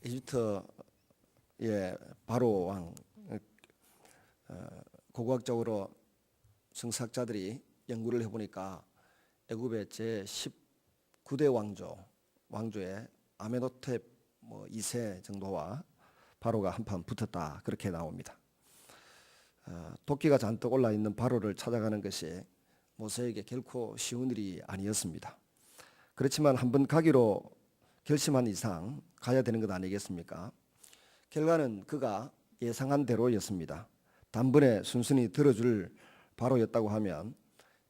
이집트의 바로 왕, 고고학적으로 성사학자들이 연구를 해보니까 애굽의 제 19대 왕조의 아메노텝 2세 정도와 바로가 한판 붙었다, 그렇게 나옵니다. 도끼가 잔뜩 올라 있는 바로를 찾아가는 것이 모세에게 결코 쉬운 일이 아니었습니다. 그렇지만 한번 가기로 결심한 이상 가야 되는 것 아니겠습니까? 결과는 그가 예상한 대로였습니다. 단번에 순순히 들어줄 바로였다고 하면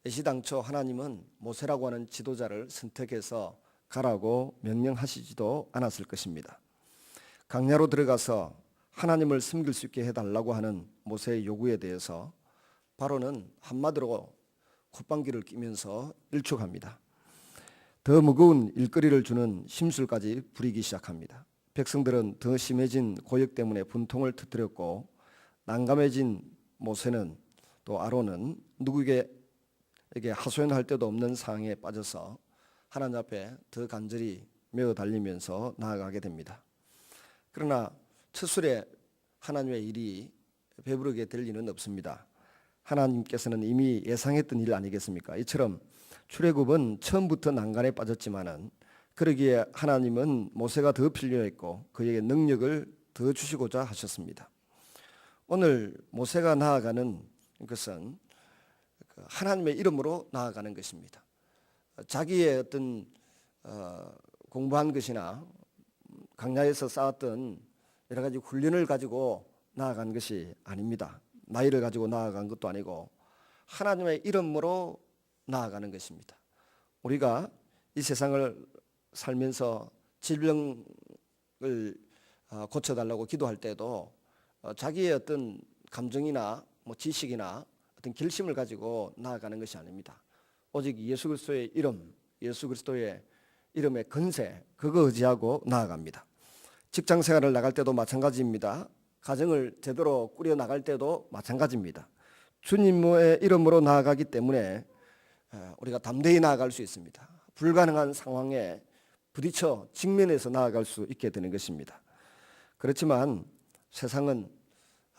애시당초 하나님은 모세라고 하는 지도자를 선택해서 가라고 명령하시지도 않았을 것입니다. 강야로 들어가서 하나님을 섬길 수 있게 해달라고 하는 모세의 요구에 대해서 바로는 한마디로 콧방귀를 뀌면서 일축합니다. 더 무거운 일거리를 주는 심술까지 부리기 시작합니다. 백성들은 더 심해진 고역 때문에 분통을 터뜨렸고, 난감해진 모세는 또 아론은 누구에게 하소연할 데도 없는 상황에 빠져서 하나님 앞에 더 간절히 메어 달리면서 나아가게 됩니다. 그러나 첫술에 하나님의 일이 배부르게 될 리는 없습니다. 하나님께서는 이미 예상했던 일 아니겠습니까? 이처럼 출애굽은 처음부터 난간에 빠졌지만은 그러기에 하나님은 모세가 더 필요했고 그에게 능력을 더 주시고자 하셨습니다. 오늘 모세가 나아가는 것은 하나님의 이름으로 나아가는 것입니다. 자기의 어떤 공부한 것이나 강야에서 쌓았던 여러 가지 훈련을 가지고 나아간 것이 아닙니다. 나이를 가지고 나아간 것도 아니고 하나님의 이름으로 나아가는 것입니다. 우리가 이 세상을 살면서 질병을 고쳐달라고 기도할 때도 자기의 어떤 감정이나 지식이나 어떤 결심을 가지고 나아가는 것이 아닙니다. 오직 예수 그리스도의 이름, 예수 그리스도의 이름의 권세, 그거 의지하고 나아갑니다. 직장 생활을 나갈 때도 마찬가지입니다. 가정을 제대로 꾸려 나갈 때도 마찬가지입니다. 주님의 이름으로 나아가기 때문에 우리가 담대히 나아갈 수 있습니다. 불가능한 상황에 부딪혀 직면해서 나아갈 수 있게 되는 것입니다. 그렇지만 세상은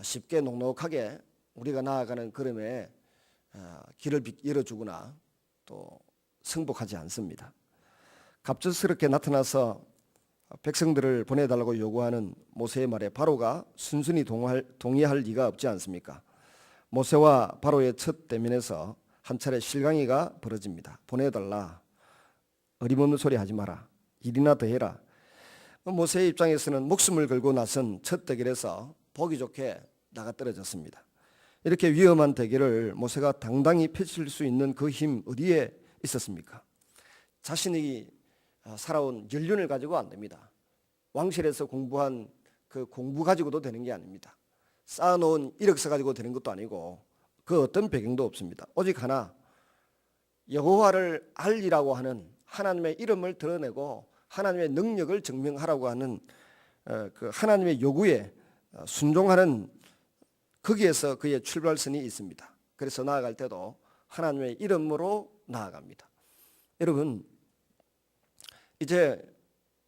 쉽게 녹록하게 우리가 나아가는 걸음에 길을 열어주거나 또 승복하지 않습니다. 갑작스럽게 나타나서 백성들을 보내달라고 요구하는 모세의 말에 바로가 순순히 동의할 리가 없지 않습니까? 모세와 바로의 첫 대면에서 한 차례 실강이가 벌어집니다. 보내달라, 어림없는 소리 하지 마라, 일이나 더 해라. 모세의 입장에서는 목숨을 걸고 나선 첫 대결에서 보기 좋게 나가 떨어졌습니다. 이렇게 위험한 대결을 모세가 당당히 펼칠 수 있는 그 힘 어디에 있었습니까? 자신이 살아온 연륜을 가지고 안 됩니다. 왕실에서 공부한 그 공부 가지고도 되는 게 아닙니다. 쌓아놓은 이력서 가지고 되는 것도 아니고 그 어떤 배경도 없습니다. 오직 하나, 여호와를 알리라고 하는 하나님의 이름을 드러내고 하나님의 능력을 증명하라고 하는 그 하나님의 요구에 순종하는, 거기에서 그의 출발선이 있습니다. 그래서 나아갈 때도 하나님의 이름으로 나아갑니다. 여러분, 이제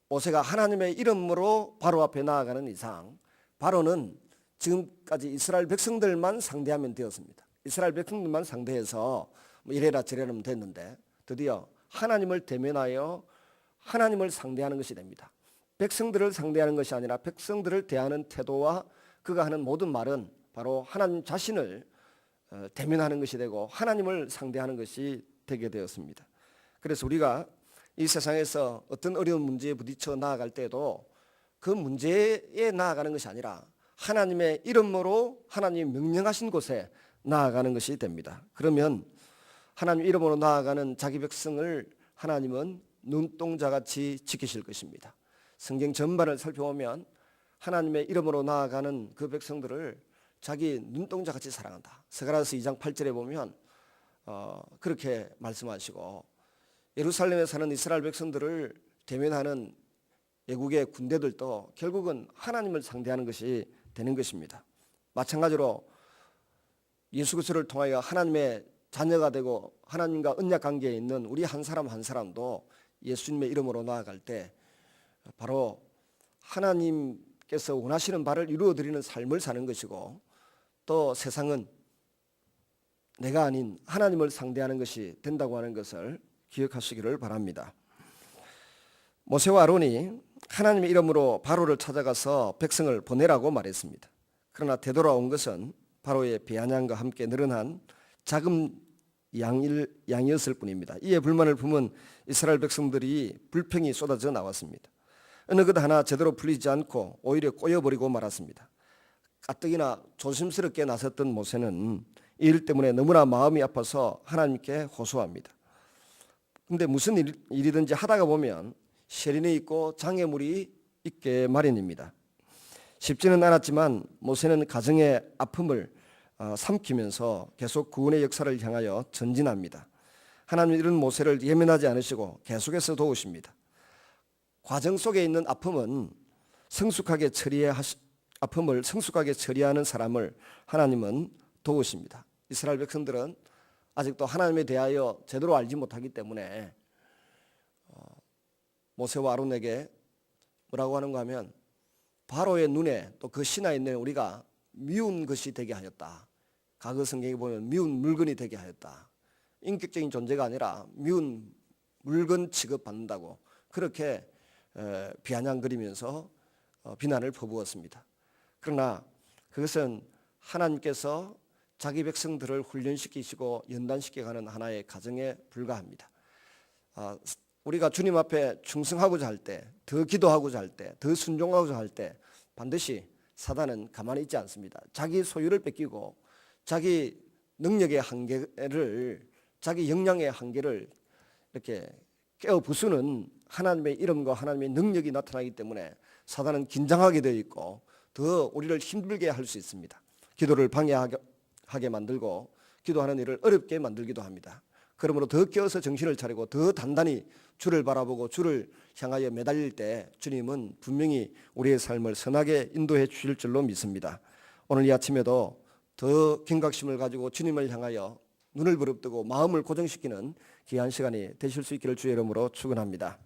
모세가 하나님의 이름으로 바로 앞에 나아가는 이상 바로는 지금까지 이스라엘 백성들만 상대하면 되었습니다. 이스라엘 백성들만 상대해서 이래라 저래라 됐는데 드디어 하나님을 대면하여 하나님을 상대하는 것이 됩니다. 백성들을 상대하는 것이 아니라 백성들을 대하는 태도와 그가 하는 모든 말은 바로 하나님 자신을 대면하는 것이 되고 하나님을 상대하는 것이 되게 되었습니다. 그래서 우리가 이 세상에서 어떤 어려운 문제에 부딪혀 나아갈 때도 그 문제에 나아가는 것이 아니라 하나님의 이름으로 하나님 명령하신 곳에 나아가는 것이 됩니다. 그러면 하나님 이름으로 나아가는 자기 백성을 하나님은 눈동자같이 지키실 것입니다. 성경 전반을 살펴보면 하나님의 이름으로 나아가는 그 백성들을 자기 눈동자같이 사랑한다. 스가랴서 2장 8절에 보면 그렇게 말씀하시고, 예루살렘에 사는 이스라엘 백성들을 대면하는 외국의 군대들도 결국은 하나님을 상대하는 것이 되는 것입니다. 마찬가지로 예수 그리스도를 통하여 하나님의 자녀가 되고 하나님과 언약 관계에 있는 우리 한 사람 한 사람도 예수님의 이름으로 나아갈 때 바로 하나님께서 원하시는 바를 이루어드리는 삶을 사는 것이고, 또 세상은 내가 아닌 하나님을 상대하는 것이 된다고 하는 것을 기억하시기를 바랍니다. 모세와 아론이 하나님의 이름으로 바로를 찾아가서 백성을 보내라고 말했습니다. 그러나 되돌아온 것은 바로의 배한양과 함께 늘어난 작은 양이었을 뿐입니다. 이에 불만을 품은 이스라엘 백성들이 불평이 쏟아져 나왔습니다. 어느 것 하나 제대로 풀리지 않고 오히려 꼬여버리고 말았습니다. 가뜩이나 조심스럽게 나섰던 모세는 이 일 때문에 너무나 마음이 아파서 하나님께 호소합니다. 근데 무슨 일이든지 하다가 보면 시련이 있고 장애물이 있게 마련입니다. 쉽지는 않았지만 모세는 가정의 아픔을 삼키면서 계속 구원의 역사를 향하여 전진합니다. 하나님은 이런 모세를 예면하지 않으시고 계속해서 도우십니다. 과정 속에 있는 아픔을 성숙하게 처리하는 사람을 하나님은 도우십니다. 이스라엘 백성들은 아직도 하나님에 대하여 제대로 알지 못하기 때문에 모세와 아론에게 뭐라고 하는가 하면, 바로의 눈에 또 그 신하의 눈에 우리가 미운 것이 되게 하였다. 과거 성경에 보면 미운 물건이 되게 하였다. 인격적인 존재가 아니라 미운 물건 취급받는다고 그렇게 비아냥거리면서 비난을 퍼부었습니다. 그러나 그것은 하나님께서 자기 백성들을 훈련시키시고 연단시켜가는 하나의 과정에 불과합니다. 우리가 주님 앞에 충성하고자 할 때, 더 기도하고자 할 때, 더 순종하고자 할 때 반드시 사단은 가만히 있지 않습니다. 자기 소유를 뺏기고 자기 능력의 한계를, 자기 역량의 한계를 이렇게 깨어 부수는 하나님의 이름과 하나님의 능력이 나타나기 때문에 사단은 긴장하게 되어 있고 더 우리를 힘들게 할 수 있습니다. 기도를 방해하게 만들고 기도하는 일을 어렵게 만들기도 합니다. 그러므로 더 깨어서 정신을 차리고 더 단단히 주를 바라보고 주를 향하여 매달릴 때 주님은 분명히 우리의 삶을 선하게 인도해 주실 줄로 믿습니다. 오늘 이 아침에도 더 경각심을 가지고 주님을 향하여 눈을 부릅뜨고 마음을 고정시키는 귀한 시간이 되실 수 있기를 주의 이름으로 축원합니다.